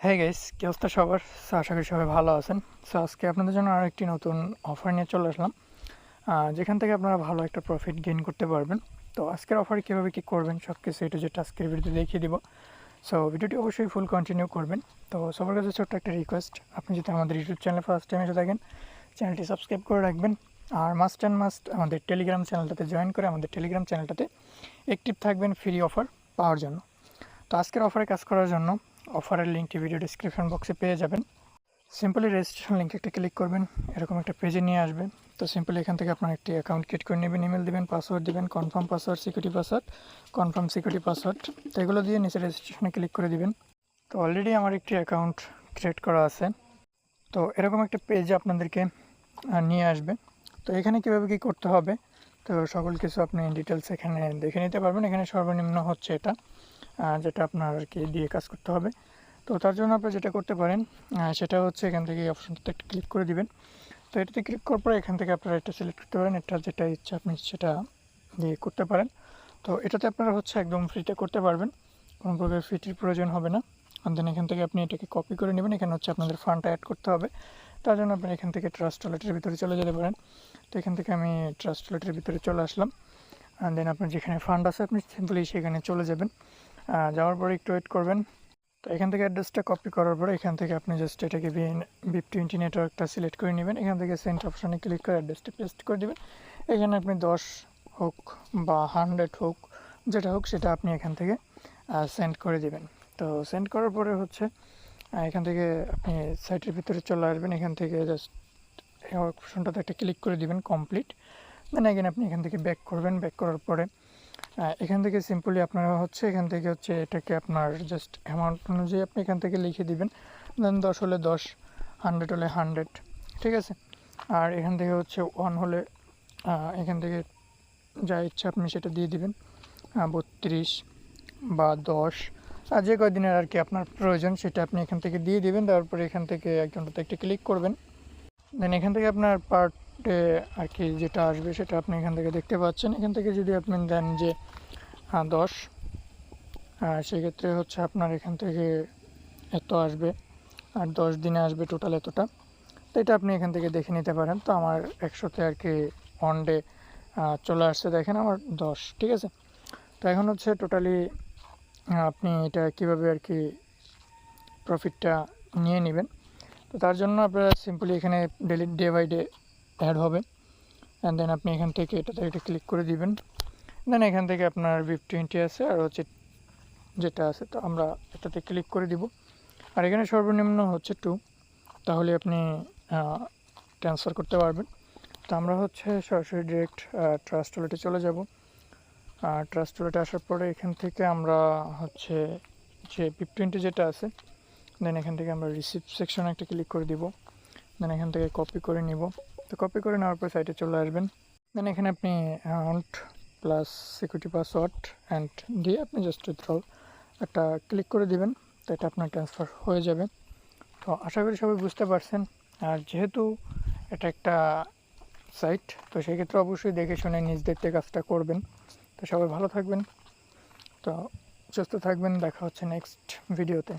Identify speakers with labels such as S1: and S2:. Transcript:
S1: হ্যাঁ গাইস, কি অবস্থা সবার? আশা করি সবাই ভালো আছেন। আজকে আপনাদের জন্য আরও একটি নতুন অফার নিয়ে চলে আসলাম, যেখান থেকে আপনারা ভালো একটা প্রফিট গেইন করতে পারবেন। তো আজকের অফারে কীভাবে কী করবেন সব কিছু এটা যেটা আজকের ভিডিওতে দেখিয়ে দিব। ভিডিওটি অবশ্যই ফুল কন্টিনিউ করবেন। তো সবার কাছে ছোট্ট একটা রিকোয়েস্ট, আপনি যদি আমাদের ইউটিউব চ্যানেলে ফার্স্ট টাইম এসে থাকেন, চ্যানেলটি সাবস্ক্রাইব করে রাখবেন। আর মাস্ট আমাদের টেলিগ্রাম চ্যানেলটাতে জয়েন করে আমাদের টেলিগ্রাম চ্যানেলটাতে অ্যাক্টিভ থাকবেন ফ্রি অফার পাওয়ার জন্য। তো আজকের অফারে কাজ করার জন্য অফারের লিঙ্কটি ভিডিও ডিসক্রিপশন বক্সে পেয়ে যাবেন। সিম্পলি রেজিস্ট্রেশন লিঙ্কে একটা ক্লিক করবেন, এরকম একটা পেজে নিয়ে আসবে। তো সিম্পলি এখান থেকে আপনার একটি অ্যাকাউন্ট ক্রিয়েট করে নেবেন, ইমেল দেবেন, পাসওয়ার্ড দেবেন, কনফার্ম পাসওয়ার্ড, সিকিউরিটি পাসওয়ার্ড। তো এগুলো দিয়ে নিচে রেজিস্ট্রেশনে ক্লিক করে দিবেন। তো অলরেডি আমার একটি অ্যাকাউন্ট ক্রিয়েট করা আছে। তো এরকম একটা পেজে আপনাদেরকে নিয়ে আসবে। তো এখানে কীভাবে কী করতে হবে, তো সকল কিছু আপনি ডিটেলস এখানে দেখে নিতে পারবেন। এখানে সর্বনিম্ন হচ্ছে এটা, যেটা আপনার আর কি দিয়ে কাজ করতে হবে। তো তার জন্য আপনি যেটা করতে পারেন সেটা হচ্ছে এখান থেকে এই অপশনটাতে একটা ক্লিক করে দিবেন। তো এটাতে ক্লিক করার পরে এখান থেকে আপনারা এটা সিলেক্ট করতে পারেন, এটা যেটা ইচ্ছা আপনি সেটা দিয়ে করতে পারেন। তো এটাতে আপনারা হচ্ছে একদম ফ্রিতে করতে পারবেন, কোনো প্রকার ফিটির প্রয়োজন হবে না। দেন এখান থেকে আপনি এটাকে কপি করে নেবেন। এখানে হচ্ছে আপনাদের ফান্ডটা অ্যাড করতে হবে। তার জন্য আপনি এখান থেকে ট্রাস্ট ওয়ালেটের ভিতরে চলে যেতে পারেন। তো এখান থেকে আমি ট্রাস্ট ওয়ালেটের ভিতরে চলে আসলাম। দেন আপনার যেখানে ফান্ড আছে আপনি সিম্পলি সেখানে চলে যাবেন। যাওয়ার পরে একটু ওয়েট করবেন। তো এখান থেকে অ্যাড্রেসটা কপি করার পরে এখান থেকে আপনি জাস্ট এটাকে VIP20 নেটওয়ার্কটা সিলেক্ট করে নেবেন। এখান থেকে সেন্ড অপশানে ক্লিক করে অ্যাড্রেসটা পেস্ট করে দেবেন। এখানে আপনি 10 হোক বা 100 হোক, যেটা হোক সেটা আপনি এখান থেকে সেন্ড করে দেবেন। তো সেন্ড করার পরে হচ্ছে এখান থেকে আপনি সাইটের ভিতরে চলে আসবেন। এখান থেকে জাস্ট এই অপশনটাতে একটা ক্লিক করে দিবেন, কমপ্লিট। দেন এখানে আপনি এখান থেকে ব্যাক করবেন। ব্যাক করার পরে এখান থেকে সিম্পলি আপনারা হচ্ছে এখান থেকে হচ্ছে এটাকে আপনার জাস্ট অ্যামাউন্ট অনুযায়ী আপনি এখান থেকে লিখে দিবেন। দেন 10 হলে 10, 100 হলে 100, ঠিক আছে। আর এখান থেকে হচ্ছে 1 হলে এখান থেকে যা ইচ্ছা আপনি সেটা দিয়ে দিবেন, 32 বা 10, আর যে কয়দিনের আর কি আপনার প্রয়োজন সেটা আপনি এখান থেকে দিয়ে দিবেন। তারপরে এখান থেকে একজনটাতে একটা ক্লিক করবেন। দেন এখান থেকে আপনার পার ডে আর কি যেটা আসবে সেটা আপনি এখান থেকে দেখতে পাচ্ছেন। এখান থেকে যদি আপনি দেন যে 10, সেক্ষেত্রে হচ্ছে আপনার এখান থেকে এত আসবে, আর 10 দিনে আসবে টোটাল এতটা। তো এটা আপনি এখান থেকে দেখে নিতে পারেন। তো আমার 100তে আর কি 1 ডে চলে আসছে, দেখেন আমার 10, ঠিক আছে। তো এখন হচ্ছে টোটালি আপনি এটা কীভাবে আর কি প্রফিটটা নিয়ে নেবেন। তো তার জন্য আপনারা সিম্পলি এখানে ডে বাই ডে অ্যাড হবে। অ্যান্ড দেন আপনি এখান থেকে এটাতে এটা ক্লিক করে দিবেন। দেন এখান থেকে আপনার VIP20 আছে আর হচ্ছে যেটা আছে, তো আমরা এটাতে ক্লিক করে দিব। আর এখানে সর্বনিম্ন হচ্ছে 2, তাহলে আপনি ট্রান্সফার করতে পারবেন। তো আমরা হচ্ছে সরাসরি ডিরেক্ট ট্রাস্ট ওয়ালেটে চলে যাব। ট্রাস্ট ওয়ালেটে আসার পরে এখান থেকে আমরা হচ্ছে যে VIP20 যেটা আছে, দেন এখান থেকে আমরা রিসিপ্ট সেকশনে একটা ক্লিক করে দিব। দেন এখান থেকে কপি করে নিব। তো কপি করে নেওয়ার পর সাইটে চলে আসবেন। দেন এখানে আপনি amount plus security password and দিয়ে আপনি জাস্ট উইথড্রল একটা ক্লিক করে দিবেন। তো এটা আপনার ট্রান্সফার হয়ে যাবে। তো আশা করি সবাই বুঝতে পারছেন। আর যেহেতু এটা একটা সাইট, তো সেক্ষেত্রে অবশ্যই দেখে শুনে নিজ দায়িত্বে কাজটা করবেন। তো সবাই ভালো থাকবেন, তো সুস্থ থাকবেন। দেখা হচ্ছে নেক্সট ভিডিওতে।